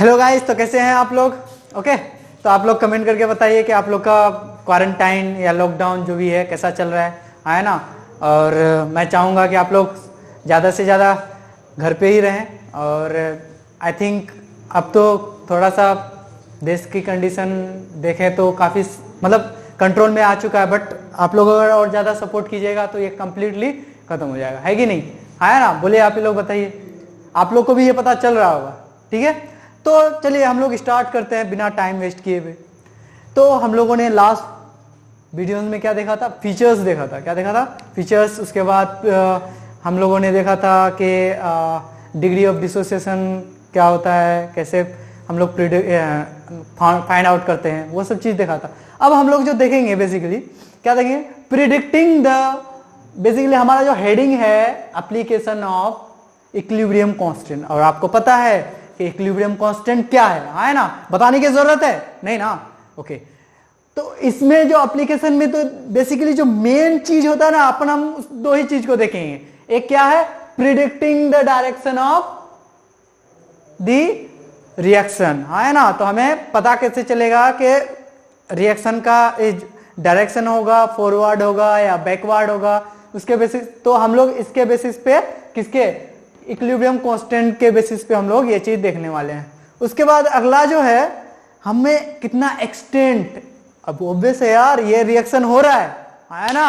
Hello guys, तो कैसे हैं आप लोग? ओके, तो आप लोग कमेंट करके बताइए कि आप लोग का क्वारंटाइन या लॉकडाउन जो भी है कैसा चल रहा है ना। और मैं चाहूँगा कि आप लोग ज़्यादा से ज़्यादा घर पे ही रहें। और आई थिंक अब तो थोड़ा सा देश की कंडीशन देखें तो काफ़ी मतलब कंट्रोल में आ चुका है, बट आप लोग अगर और ज़्यादा सपोर्ट कीजिएगा तो ये कम्प्लीटली खत्म हो जाएगा, है कि नहीं? है ना? बोलिए आप ही लोग, बताइए। आप लोग को भी ये पता चल रहा होगा, ठीक है? तो चलिए हम लोग स्टार्ट करते हैं बिना टाइम वेस्ट किए हुए। तो हम लोगों ने लास्ट वीडियोस में क्या देखा था? फीचर्स देखा था। क्या देखा था? फीचर्स। उसके बाद हम लोगों ने देखा था कि डिग्री ऑफ डिसोसिएशन क्या होता है, कैसे हम लोग फाइंड आउट करते हैं, वो सब चीज़ देखा था। अब हम लोग जो देखेंगे बेसिकली क्या देखेंगे? प्रिडिक्टिंग द, बेसिकली हमारा जो हेडिंग है एप्लीकेशन ऑफ इक्विलिब्रियम कांस्टेंट। और आपको पता है कि इक्विलिब्रियम कांस्टेंट क्या है ना? बताने की जरूरत है नहीं ना? ओके, तो इसमें जो एप्लीकेशन में तो बेसिकली जो मेन चीज होता है ना, अपन हम दो ही चीज को देखेंगे। एक क्या है? Predicting the direction of the reaction, है ना? तो हमें पता कैसे चलेगा कि रिएक्शन का डायरेक्शन होगा, फॉरवर्ड होगा या बैकवर्ड होगा, उसके बेसिस। तो हम लोग इसके बेसिस पे, किसके? इक्विलिब्रियम कांस्टेंट के बेसिस पे हम लोग ये चीज देखने वाले हैं। उसके बाद अगला जो है, हमें कितना एक्सटेंट, अब ऑब्वियस है यार, ये रिएक्शन हो रहा है ना?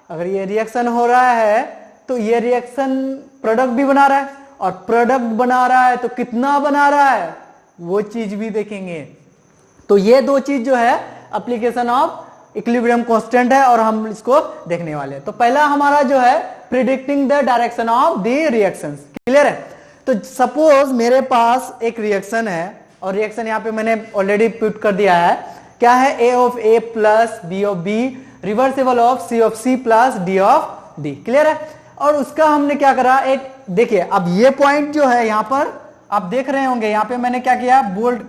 अगर ये रिएक्शन हो रहा है तो ये रिएक्शन प्रोडक्ट भी बना रहा है, और प्रोडक्ट बना रहा है तो कितना बना रहा है वो चीज भी देखेंगे। तो ये दो चीज जो है एप्लीकेशन ऑफ इक्विलिब्रियम कांस्टेंट है, और हम इसको देखने वाले हैं। तो पहला हमारा जो है predicting the direction of the reactions. Clear है? तो सपोज मेरे पास एक रिएक्शन है, और रिएक्शन यहां पे मैंने ऑलरेडी पुट कर दिया है। क्या है? A of A plus B of B reversible of C of C plus D of D. Clear है? और उसका हमने क्या करा, एक देखिए, अब ये पॉइंट जो है यहां पर आप देख रहे होंगे, यहां पे मैंने क्या किया, बोल्ड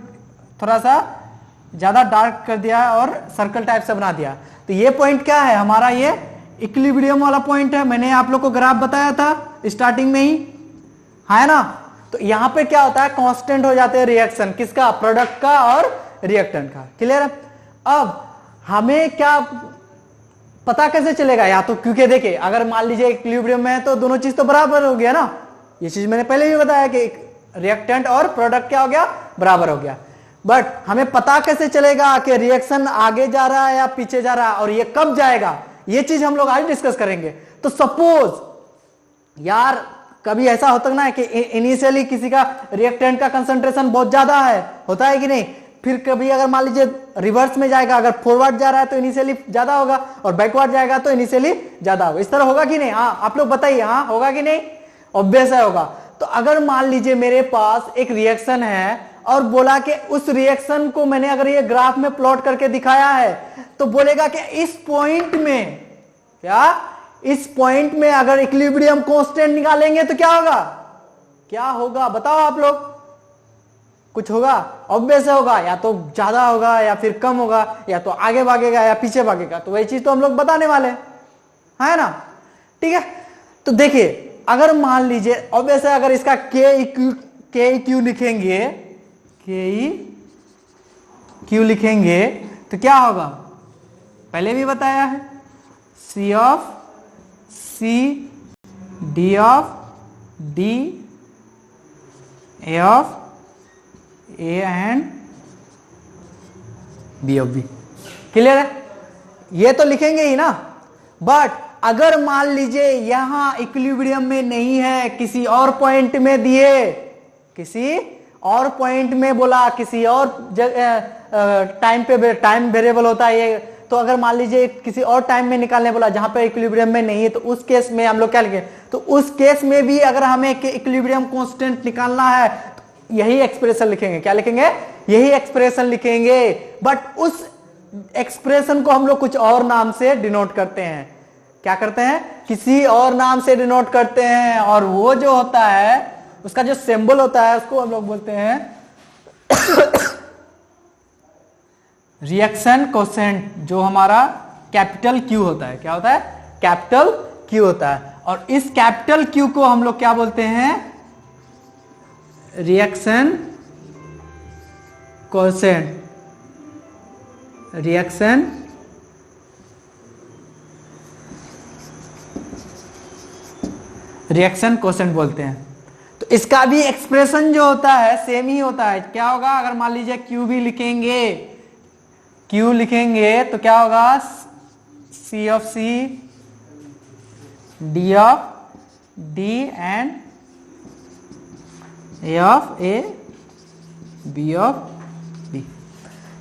थोड़ा सा ज्यादा डार्क कर दिया और सर्कल टाइप से बना दिया। तो ये पॉइंट क्या है हमारा? ये इक्विलिब्रियम वाला पॉइंट है। मैंने आप लोग को ग्राफ बताया था स्टार्टिंग में ही, है ना? तो यहां पे क्या होता है, कांस्टेंट हो जाते हैं रिएक्शन, किसका? प्रोडक्ट का और रिएक्टेंट का। क्लियर है? अब हमें क्या पता कैसे चलेगा? या तो क्योंकि देखिए, अगर मान लीजिए इक्विलिब्रियम में है तो दोनों चीज तो बराबर हो गया ना। ये चीज मैंने पहले भी बताया कि रिएक्टेंट और प्रोडक्ट क्या हो गया? बराबर हो गया। बट हमें पता कैसे चलेगा कि रिएक्शन आगे जा रहा है या पीछे जा रहा है, और ये कब जाएगा, ये चीज हम लोग आज डिस्कस करेंगे। तो सपोज यार कभी ऐसा होता है ना कि इनिशियली किसी का रिएक्टेंट का कंसंट्रेशन बहुत ज्यादा है, होता है कि नहीं? फिर कभी अगर मान लीजिए रिवर्स में जाएगा, अगर फॉरवर्ड जा रहा है तो इनिशियली ज्यादा होगा, और बैकवर्ड जाएगा तो इनिशियली ज्यादा होगा। इस तरह होगा कि नहीं? हाँ, आप लोग बताइए, हाँ होगा कि नहीं? ऑब्वियस है होगा। तो अगर मान लीजिए मेरे पास एक रिएक्शन है, और बोला कि उस रिएक्शन को मैंने अगर ये ग्राफ में प्लॉट करके दिखाया है, तो बोलेगा कि इस पॉइंट में, क्या इस पॉइंट में अगर इक्विलिब्रियम कांस्टेंट निकालेंगे तो क्या होगा? क्या होगा बताओ आप लोग? कुछ होगा? ऑब्वियस होगा, या तो ज्यादा होगा या फिर कम होगा, या तो आगे भागेगा या पीछे भागेगा। तो वही चीज तो हम लोग बताने वाले हैं, है ना? ठीक है? तो देखिए, अगर मान लीजिए ऑब्वियस है, अगर इसका के क्यू लिखेंगे, के क्यू लिखेंगे तो क्या होगा? पहले भी बताया है, C of C D of D A of A and B of B. Clear है? ये तो लिखेंगे ही ना। बट अगर मान लीजिए यहां इक्विलिब्रियम में नहीं है, किसी और पॉइंट में दिए, किसी और पॉइंट में बोला, किसी और टाइम पे, टाइम वेरिएबल होता है ये, तो अगर मान लीजिए किसी और टाइम में निकालने बोला जहां पे इक्विलिब्रियम में नहीं है, तो उस केस में हम लोग क्या लिखें? तो उस केस में भी अगर हमें इक्विलिब्रियम कांस्टेंट निकालना है तो यही एक्सप्रेशन लिखेंगे। क्या लिखेंगे? यही एक्सप्रेशन लिखेंगे। बट उस एक्सप्रेशन को हम लोग कुछ और नाम से डिनोट करते हैं। क्या करते हैं? किसी और नाम से डिनोट करते हैं, और वो जो होता है उसका जो सिंबल होता है उसको हम लोग बोलते हैं रिएक्शन कोसेंट, जो हमारा कैपिटल क्यू होता है। क्या होता है? कैपिटल क्यू होता है। और इस कैपिटल क्यू को हम लोग क्या बोलते हैं? रिएक्शन कोसेंट, रिएक्शन कोसेंट बोलते हैं। तो इसका भी एक्सप्रेशन जो होता है सेम ही होता है। क्या होगा, अगर मान लीजिए Q भी लिखेंगे, Q लिखेंगे तो क्या होगा, C of C, D of D and A of A, B of B।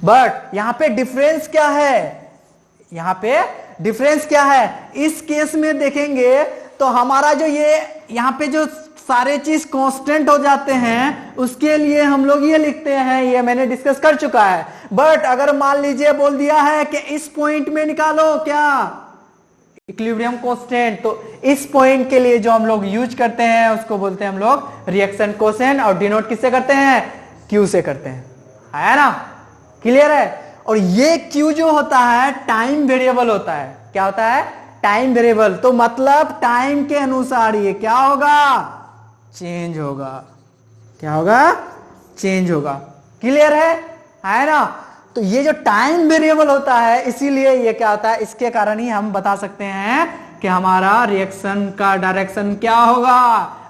But यहां पे डिफरेंस क्या है, यहां पे डिफरेंस क्या है, इस केस में देखेंगे तो हमारा जो ये यहां पे जो सारे चीज कांस्टेंट हो जाते हैं, उसके लिए हम लोग ये लिखते हैं, ये मैंने डिस्कस कर चुका है। बट अगर मान लीजिए बोल दिया है कि इस पॉइंट में निकालो क्या, इक्विलिब्रियम कांस्टेंट, तो इस पॉइंट के लिए जो हम लोग यूज करते हैं उसको बोलते हैं हम लोग रिएक्शन कोसेंट, और डिनोट किससे करते हैं, Q से करते हैं, है ना, क्लियर है। और ये Q जो होता है टाइम वेरिएबल होता है। क्या होता है, टाइम वेरिएबल। तो मतलब टाइम के अनुसार ये क्या होगा, चेंज होगा। क्या होगा, चेंज होगा, क्लियर है ना। तो ये जो टाइम वेरिएबल होता है, इसीलिए ये क्या होता है, इसके कारण ही हम बता सकते हैं कि हमारा रिएक्शन का डायरेक्शन क्या होगा,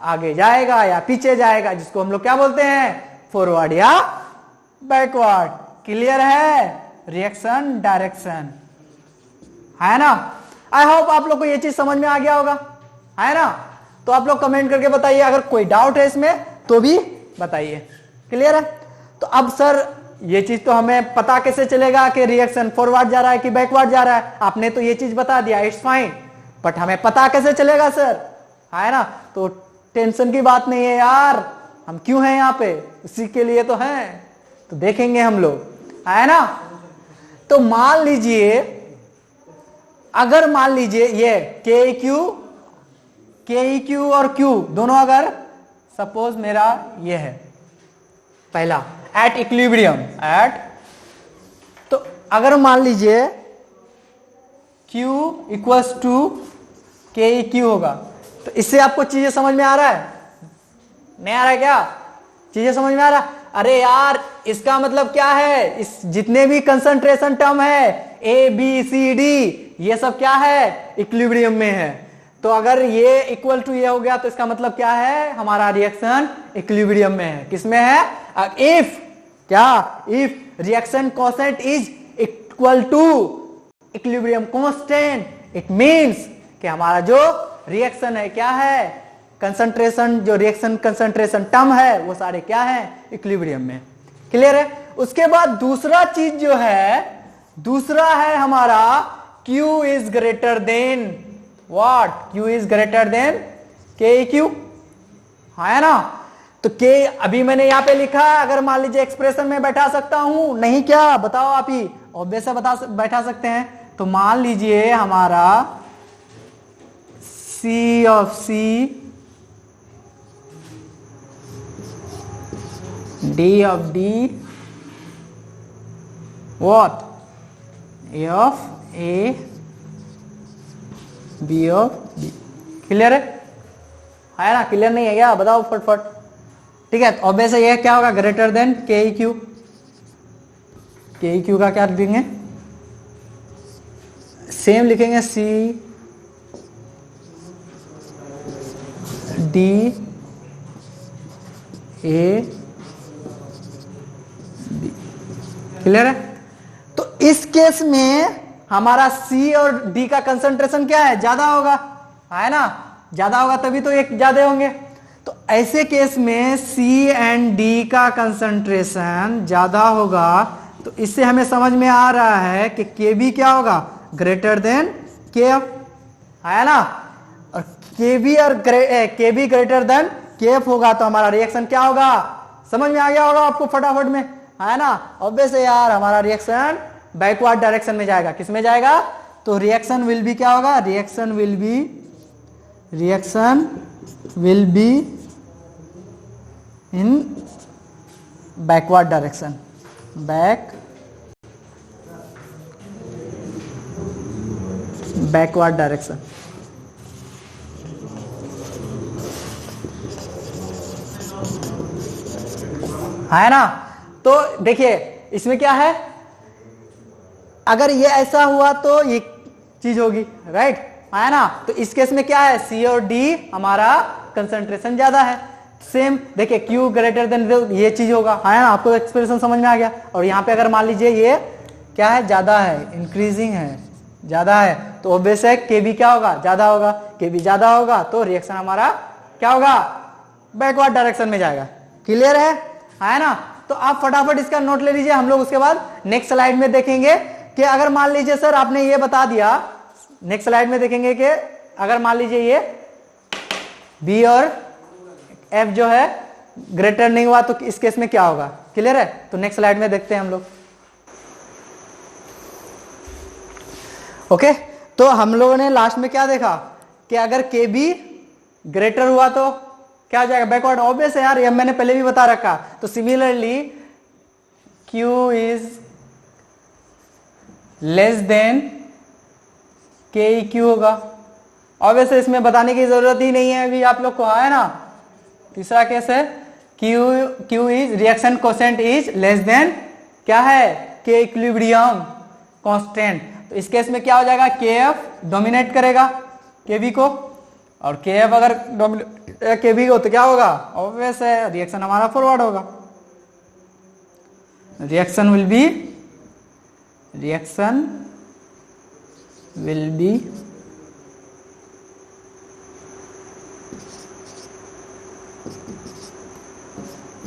आगे जाएगा या पीछे जाएगा, जिसको हम लोग क्या बोलते हैं, फॉरवर्ड या बैकवर्ड। क्लियर है, रिएक्शन डायरेक्शन, है ना। आई होप आप लोग को ये चीज समझ में आ गया होगा, है ना। तो आप लोग कमेंट करके बताइए, अगर कोई डाउट है इसमें तो भी बताइए। क्लियर है। तो अब सर ये चीज तो हमें पता कैसे चलेगा कि रिएक्शन फॉरवर्ड जा रहा है कि बैकवर्ड जा रहा है, आपने तो ये चीज बता दिया, इट्स फाइन, बट हमें पता कैसे चलेगा सर, है ना। तो टेंशन की बात नहीं है यार, हम क्यों हैं यहाँ पे, इसी के लिए तो हैं, तो देखेंगे हम लोग, है ना। तो मान लीजिए, अगर मान लीजिए ये के क्यू और Q दोनों, अगर सपोज मेरा ये है पहला एट इक्विलिब्रियम, तो अगर मान लीजिए Q इक्वल्स टू के क्यू होगा, तो इससे आपको चीजें समझ में आ रहा है, नहीं आ रहा है क्या, चीजें समझ में आ रहा है। अरे यार इसका मतलब क्या है, इस जितने भी कंसंट्रेशन टर्म है A B C D, ये सब क्या है, इक्विलिब्रियम में है। तो अगर ये इक्वल टू ये हो गया तो इसका मतलब क्या है, हमारा रिएक्शन इक्विलिब्रियम में है। किसमें है, if reaction constant is equal to equilibrium constant, it means कि हमारा जो रिएक्शन है क्या है, कंसंट्रेशन, जो रिएक्शन कंसंट्रेशन टर्म है वो सारे क्या है, इक्विलिब्रियम में। क्लियर है। उसके बाद दूसरा चीज जो है, दूसरा है हमारा Q is greater than what, Q is greater than के क्यू, है ना। तो K अभी मैंने यहां पे लिखा है, अगर मान लीजिए एक्सप्रेशन में बैठा सकता हूं, नहीं क्या बताओ आप ही, ऑब्वियस बैठा सकते हैं। तो मान लीजिए हमारा C of C, D of D, what, A of A, B of B। Clear है ना, क्लियर नहीं है क्या, बताओ फटफट। ठीक है, ऑब्वियस ये क्या होगा, ग्रेटर देन के क्यू। के क्यू का क्या लिखेंगे, सेम लिखेंगे, C D A B। Clear है। तो इस केस में हमारा C और D का कंसंट्रेशन क्या है, ज्यादा होगा, है ना, ज्यादा होगा तभी तो एक ज्यादा होंगे। तो ऐसे केस में C एंड D का कंसंट्रेशन ज्यादा होगा, तो इससे हमें समझ में आ रहा है कि KB क्या होगा, ग्रेटर देन KF, है ना। और KB ग्रेटर देन KF होगा तो हमारा रिएक्शन क्या होगा, समझ में आ गया होगा आपको फटाफट में, है ना। ऑब्वियस है यार, हमारा रिएक्शन बैकवर्ड डायरेक्शन में जाएगा, किस में जाएगा, तो रिएक्शन विल बी क्या होगा, reaction will be in backward direction, backward direction. है ना। तो देखिए इसमें क्या है, अगर ये ऐसा हुआ तो ये चीज होगी, राइट, है ना। तो इस केस में क्या है, सी और डी हमारा कंसंट्रेशन ज्यादा है। सेम देखिए Q ग्रेटर देन ये चीज होगा, है ना। आपको एक्सप्रेशन समझ में आ गया। और यहाँ पे अगर मान लीजिए ये क्या है, ज्यादा है, इंक्रीजिंग है, ज्यादा है, तो ऑब्वियस है KB क्या होगा, ज्यादा होगा। KB ज्यादा होगा तो रिएक्शन हमारा क्या होगा, बैकवर्ड डायरेक्शन में जाएगा। क्लियर है ना। तो आप फटाफट इसका नोट ले लीजिए। हम लोग उसके बाद नेक्स्ट स्लाइड में देखेंगे कि अगर मान लीजिए सर आपने ये बता दिया, नेक्स्ट स्लाइड में देखेंगे कि अगर मान लीजिए ये B और F जो है ग्रेटर नहीं हुआ तो इस केस में क्या होगा। क्लियर है। तो नेक्स्ट स्लाइड में देखते हैं हम लोग। ओके, तो हम लोगों ने लास्ट में क्या देखा कि अगर KB ग्रेटर हुआ तो क्या हो जाएगा, बैकवर्ड। ऑब्वियस है यार, ये मैंने पहले भी बता रखा। तो similarly Q is less than KEQ होगा। ऑब्वियस इसमें बताने की जरूरत ही नहीं है अभी आप लोग को, है ना। तीसरा केस है Q is reaction quotient is less than क्या है, K इक्विलिब्रियम कांस्टेंट। तो इस केस में क्या हो जाएगा, KF डोमिनेट करेगा KB को, और KF अगर KB को तो क्या होगा, ऑब्वियस है रिएक्शन हमारा फॉरवर्ड होगा। Reaction will be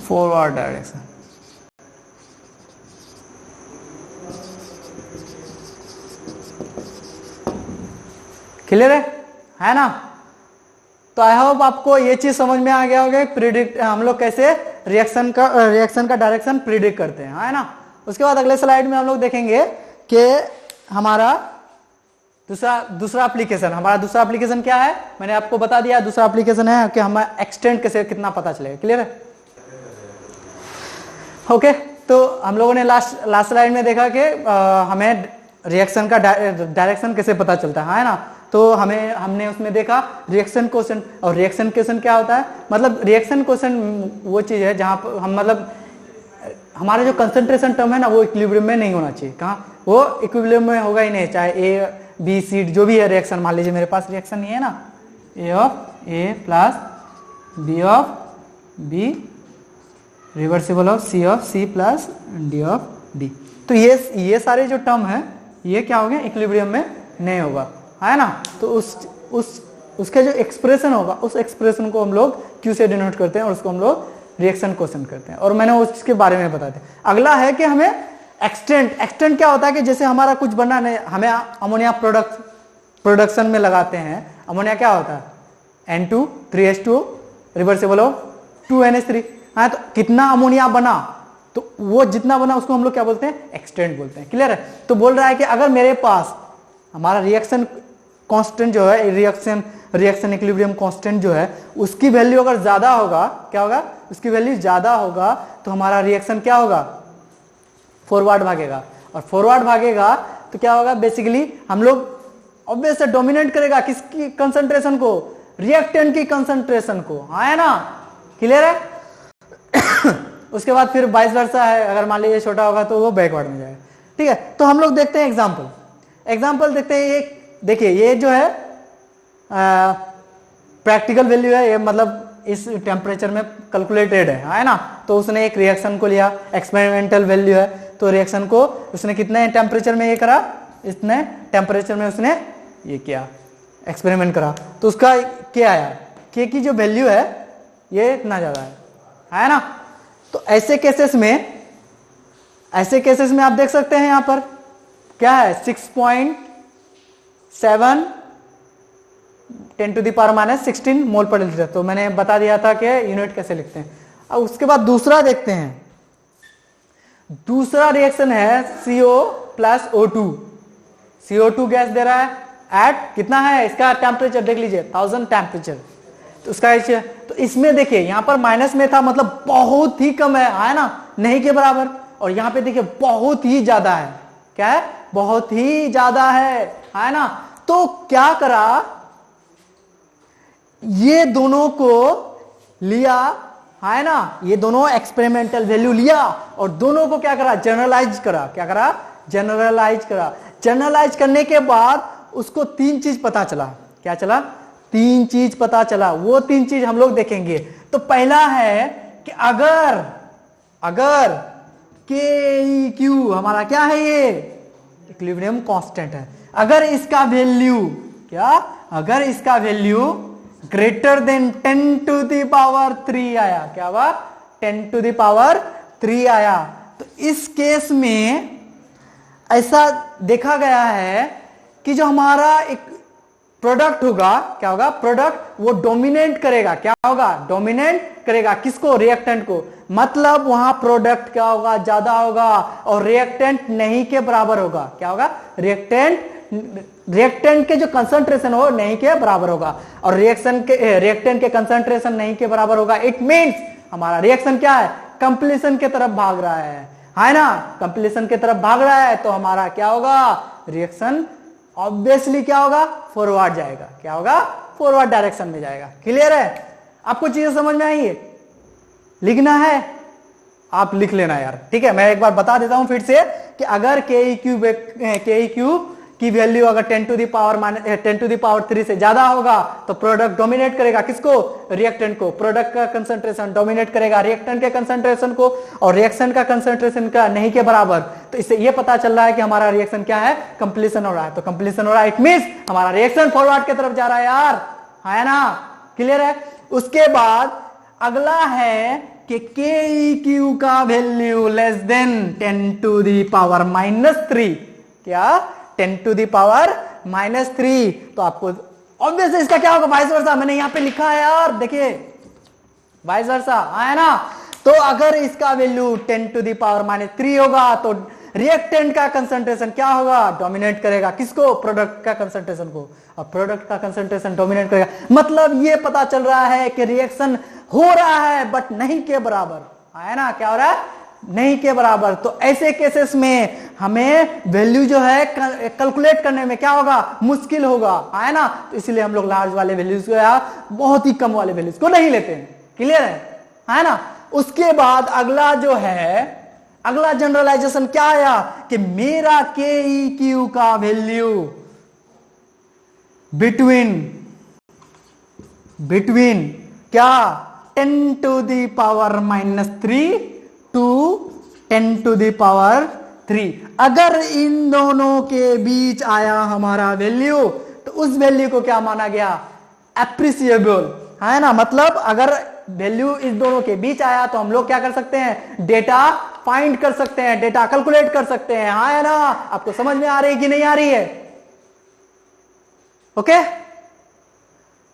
forward direction. Clear है ना। तो आई होप आपको ये चीज समझ में आ गया होगा, प्रिडिक्ट हम लोग कैसे रिएक्शन का डायरेक्शन प्रिडिक्ट करते हैं, है ना। उसके बाद अगले स्लाइड में हम लोग देखेंगे कि हमारा दूसरा एप्लीकेशन क्या है। मैंने आपको बता दिया, दूसरा एप्लीकेशन है कि हमें एक्सटेंड कैसे कितना पता चलेगा। क्लियर है। ओके, तो हम लोगों ने लास्ट स्लाइड में देखा कि हमें रिएक्शन का डायरेक्शन कैसे पता चलता है ना। तो हमने उसमें देखा रिएक्शन कोसेंट। और रिएक्शन कोसेंट क्या होता है, मतलब रिएक्शन कोसेंट वो चीज है जहां पर हम मतलब हमारा जो कंसंट्रेशन टर्म है ना वो इक्विलिब्रियम में नहीं होना चाहिए। कहाँ, वो इक्विलिब्रियम में होगा ही नहीं, चाहे A B C जो भी है रिएक्शन। मान लीजिए मेरे पास रिएक्शन ये है ना, A of A plus B of B reversible of C of C plus D of D। तो ये सारे जो टर्म है ये क्या हो गया, इक्विलिब्रियम में नहीं होगा, है ना। तो उसके जो एक्सप्रेशन होगा उस एक्सप्रेशन को हम लोग Q से डिनोट करते हैं और उसको हम लोग रिएक्शन कोसेंट करते हैं। और मैंने उसके बारे में बता दिया। अगला है कि हमें एक्सटेंट क्या होता है कि जैसे हमारा कुछ बनना नहीं, हमें अमोनिया प्रोडक्शन में लगाते हैं। अमोनिया क्या होता है, N2 3H2 reversible of 2NH3। हाँ, तो कितना अमोनिया बना, तो वो जितना बना उसको हम लोग क्या बोलते हैं, एक्सटेंट बोलते हैं। क्लियर है। तो बोल रहा है कि अगर मेरे पास हमारा रिएक्शन कांस्टेंट जो है, रिएक्शन इक्विलिब्रियम कांस्टेंट जो है, उसकी वैल्यू अगर ज्यादा होगा, क्या होगा, उसकी वैल्यू ज्यादा होगा तो हमारा रिएक्शन क्या होगा, फॉरवर्ड भागेगा। और फॉरवर्ड भागेगा तो क्या होगा, बेसिकली हम लोग ऑब्वियस डोमिनेट करेगा किसकी कंसंट्रेशन को, रिएक्टेंट की कंसंट्रेशन को, है ना। क्लियर है। उसके बाद फिर वाइस वर्सा है, अगर मान लीजिए छोटा होगा तो वो बैकवर्ड में जाएगा। ठीक है। तो हम लोग देखते हैं एग्जाम्पल देखते हैं। ये देखिए, ये जो है प्रैक्टिकल वैल्यू है, ये मतलब इस टेम्परेचर में कैलकुलेटेड है ना। तो उसने एक रिएक्शन को लिया, एक्सपेरिमेंटल वैल्यू है, तो रिएक्शन को उसने कितने टेम्परेचर में ये करा, इतने टेम्परेचर में उसने ये किया, एक्सपेरिमेंट करा। तो उसका क्या आया, के की जो वैल्यू है ये इतना ज्यादा है ना। तो ऐसे केसेस में आप देख सकते हैं यहां पर क्या है, 6.7 10⁻⁻16 मोल पर लीटर। तो मैंने बता दिया था कि यूनिट कैसे लिखते हैं। अब उसके बाद दूसरा देखते हैं। दूसरा रिएक्शन है CO plus O2। CO2 gas दे रहा है एट कितना है, इसका टेम्परेचर देख लीजिए 1000 टेम्परेचर। तो उसका तो इसमें देखिए यहां पर माइनस में था, मतलब बहुत ही कम है ना, नहीं के बराबर। और यहां पे देखिए बहुत ही ज्यादा है, क्या है, बहुत ही ज्यादा है ना। तो क्या करा, ये दोनों को लिया है ना, ये दोनों एक्सपेरिमेंटल वैल्यू लिया और दोनों को क्या करा, जनरलाइज करा। क्या करा, जनरलाइज करा। जनरलाइज करने के बाद उसको 3 चीज पता चला। क्या चला, 3 चीज पता चला। वो 3 चीज हम लोग देखेंगे। तो पहला है कि अगर के क्यू हमारा क्या है, ये इक्विलिब्रियम कांस्टेंट है, अगर इसका वैल्यू क्या, अगर इसका value greater than 10 to the power 3 आया, क्या हुआ, 10 टू द पावर 3 आया, तो इस केस में ऐसा देखा गया है कि जो हमारा एक प्रोडक्ट होगा, क्या होगा, प्रोडक्ट वो डोमिनेट करेगा। क्या होगा, डोमिनेट करेगा किसको, रिएक्टेंट को। मतलब वहां प्रोडक्ट क्या होगा, ज्यादा होगा और रिएक्टेंट नहीं के बराबर होगा। क्या होगा, रिएक्टेंट के जो कंसंट्रेशन हो नहीं के बराबर होगा और रिएक्टेंट के कंसंट्रेशन नहीं के बराबर होगा। इट मींस हमारा रिएक्शन क्या है, कंप्लीशन की तरफ भाग रहा है ना, कंप्लीशन की तरफ भाग रहा है। तो हमारा क्या होगा, रिएक्शन ऑब्वियसली क्या होगा, फॉरवर्ड जाएगा। क्या होगा, फॉरवर्ड डायरेक्शन में जाएगा। क्लियर है, आपको चीजें समझ में आई है? लिखना है, आप लिख लेना यार, ठीक है। मैं एक बार बता देता हूं फिर से कि अगर के क्यू की वैल्यू अगर 10 टू द पावर 3 से ज्यादा होगा तो प्रोडक्ट डोमिनेट करेगा किसको, रिएक्टेंट को। प्रोडक्ट का कंसंट्रेशन डोमिनेट करेगा रिएक्टेंट के कंसंट्रेशन को और रिएक्शन का कंसंट्रेशन का नहीं के बराबर। तो इससे यह पता चल रहा है कि हमारा रिएक्शन क्या है, कंप्लीशन हो रहा है। तो कंप्लीशन हो रहा है, इट मींस हमारा रिएक्शन फॉरवर्ड की तरफ जा रहा है यार, है ना। क्लियर है। उसके बाद अगला है कि के क्यू का value less than 10 to the power -3। क्या, 10 टू द पावर -3। तो आपको ऑब्वियसली इसका क्या होगा, वाइस वर्सा। मैंने यहां पे लिखा है यार, देखिए वाइस वर्सा है ना। तो अगर इसका वैल्यू 10 टू द पावर -3 होगा तो रिएक्टेंट का कंसंट्रेशन क्या होगा, डोमिनेट करेगा किसको, प्रोडक्ट का कंसंट्रेशन को, और प्रोडक्ट का कंसंट्रेशन डोमिनेट करेगा। मतलब ये पता चल रहा है कि रिएक्शन हो रहा है बट नहीं के बराबर, है ना। क्या हो रहा है, नहीं के बराबर। तो ऐसे केसेस में हमें वैल्यू जो है कैलकुलेट करने में क्या होगा, मुश्किल होगा, है ना। तो इसलिए हम लोग लार्ज वाले वैल्यूज को या बहुत ही कम वाले वैल्यूज को नहीं लेते हैं। क्लियर है ना। उसके बाद अगला जो है, अगला जनरलाइजेशन क्या आया कि मेरा के क्यू का वैल्यू बिटवीन क्या, 10 to the power -3 to 10 to the power 3। अगर इन दोनों के बीच आया हमारा वैल्यू तो उस वैल्यू को क्या माना गया, एप्रिसिएबल, है ना। मतलब अगर वैल्यू इस दोनों के बीच आया तो हम लोग क्या कर सकते हैं, डेटा फाइंड कर सकते हैं, डेटा कैलकुलेट कर सकते हैं, है ना। आपको समझ में आ रही है कि नहीं आ रही है, ओके।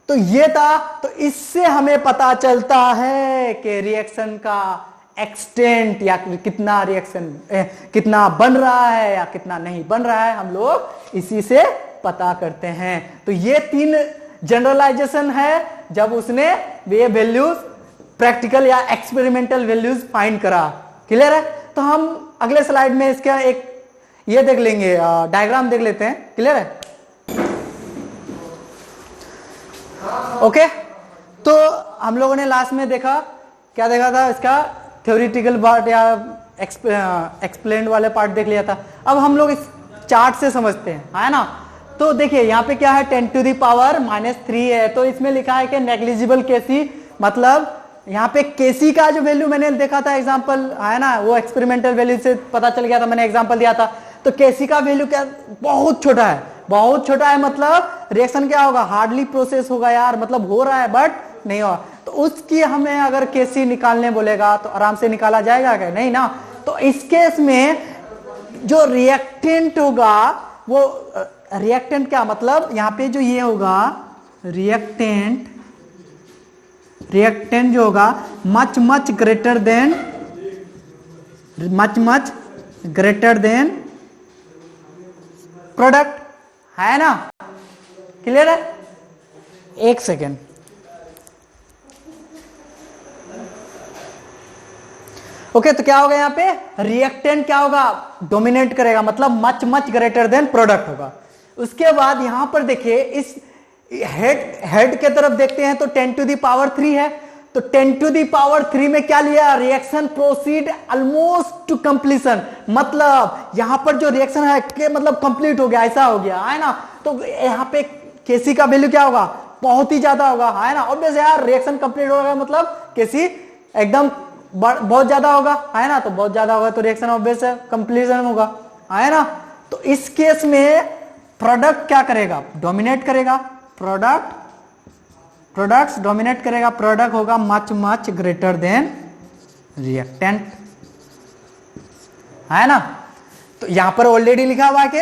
तो ये था। तो इससे हमें पता चलता है कि रिएक्शन का एक्सटेंट या कितना रिएक्शन कितना बन रहा है या कितना नहीं बन रहा है, हम लोग इसी से पता करते हैं। तो ये 3 जनरलाइजेशन है जब उसने ये वैल्यूज प्रैक्टिकल या एक्सपेरिमेंटल वैल्यूज फाइंड करा। क्लियर है। तो हम अगले स्लाइड में इसका एक ये देख लेंगे, डायग्राम देख लेते हैं। क्लियर है, ओके। तो हम लोगों ने लास्ट में देखा, क्या देखा था, इसका थ्योरेटिकल पार्ट या एक्सप्लेन्ड वाले पार्ट देख लिया था। अब हम लोग इस चार्ट से समझते हैं, है ना। तो देखिए यहाँ पे क्या है, 10 टू द पावर -3 है। तो इसमें लिखा है कि नेग्लिजिबल केसी, मतलब यहाँ पे केसी का जो वैल्यू मैंने देखा था एग्जांपल, है ना, वो एक्सपेरिमेंटल वैल्यू से पता चल गया था, मैंने एग्जांपल दिया था। तो केसी का वैल्यू क्या, बहुत छोटा है, बहुत छोटा है। मतलब रिएक्शन क्या होगा, हार्डली प्रोसेस होगा यार, मतलब हो रहा है बट नहीं होगा। तो उसकी हमें अगर केसी निकालने बोलेगा तो आराम से निकाला जाएगा क्या, नहीं ना। तो इस केस में जो रिएक्टेंट होगा वो रिएक्टेंट क्या मतलब, यहां पे जो ये होगा रिएक्टेंट जो होगा मच ग्रेटर देन प्रोडक्ट, है ना। क्लियर है। एक सेकेंड, ओके। तो क्या होगा यहाँ पे, रिएक्टेंट क्या होगा, डोमिनेट करेगा, मतलब मच ग्रेटर देन प्रोडक्ट होगा। उसके बाद यहां पर देखिए इस हेड के तरफ देखते हैं तो 10 टू द पावर 3 है। तो 10 टू दी पावर 3 में क्या लिया, reaction proceed almost two completion, मतलब यहां पर जो रिएक्शन है कि मतलब कंप्लीट हो गया, ऐसा हो गया है ना। तो यहां पे केसी का वैल्यू क्या होगा, बहुत ही ज्यादा होगा, है ना। ऑब्वियस यार, रिएक्शन कंप्लीट होगा मतलब केसी एकदम बहुत ज्यादा होगा, है ना। तो बहुत ज्यादा होगा तो रिएक्शन ऑब्वियस है कंप्लीशन होगा, है ना। तो इस केस में प्रोडक्ट क्या करेगा, डोमिनेट करेगा, प्रोडक्ट्स डोमिनेट करेगा, प्रोडक्ट होगा मच ग्रेटर देन रिएक्टेंट, है ना। तो यहां पर ऑलरेडी लिखा हुआ है कि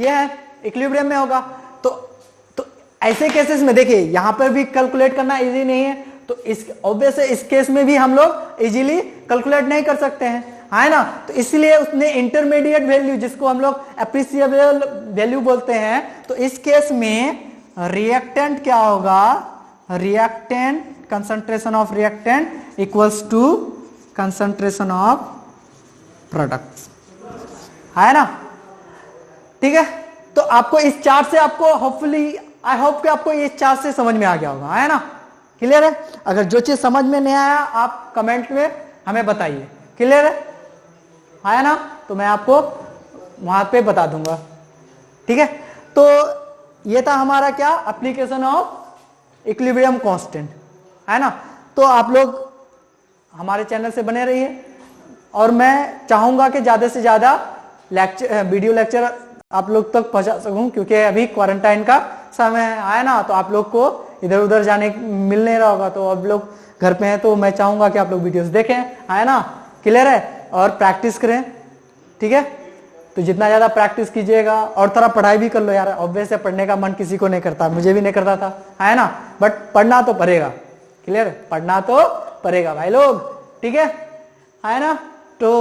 ये है इक्विलिब्रियम में होगा। तो ऐसे केसेस में देखिए यहां पर भी कैलकुलेट करना इजी नहीं है, तो इस ऑब्वियस है इस केस में भी हम लोग इजीली कैलकुलेट नहीं कर सकते हैं, है ना। तो इसलिए उसने इंटरमीडिएट वैल्यू, जिसको हम लोग एप्रिसिएबल वैल्यू बोलते हैं, तो इस केस में रिएक्टेंट क्या होगा, reactant concentration of reactant equals to concentration of products, है ना। ठीक है, तो आपको इस चार्ट से आपको होपफुली आई होप कि आपको इस चार्ट से समझ में आ गया होगा, है ना। क्लियर है। अगर जो चीज समझ में नहीं आया आप कमेंट में हमें बताइए, क्लियर है ना। तो मैं आपको वहां पे बता दूंगा, ठीक है। तो ये था हमारा क्या, एप्लीकेशन ऑफ इक्विलिब्रियम कांस्टेंट, है ना। तो आप लोग हमारे चैनल से बने रहिए, और मैं चाहूंगा कि ज्यादा से ज्यादा वीडियो लेक्चर आप लोग तक पहुंचा सकूं, क्योंकि अभी क्वारंटाइन का समय है ना। तो आप लोग को इधर उधर जाने मिल नहीं रहा होगा, तो आप लोग घर पे हैं, तो मैं चाहूंगा कि आप लोग वीडियोस देखें, है ना। क्लियर है, और प्रैक्टिस करें, ठीक है। तो जितना ज्यादा प्रैक्टिस कीजिएगा, और थोड़ा पढ़ाई भी कर लो यार। ऑब्वियस है पढ़ने का मन किसी को नहीं करता, मुझे भी नहीं करता था, है ना। बट पढ़ना तो पड़ेगा, क्लियर है, पढ़ना तो पड़ेगा भाई लोग, ठीक है ना। तो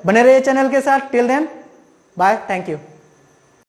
बने रहिए चैनल के साथ। Till then bye, thank you.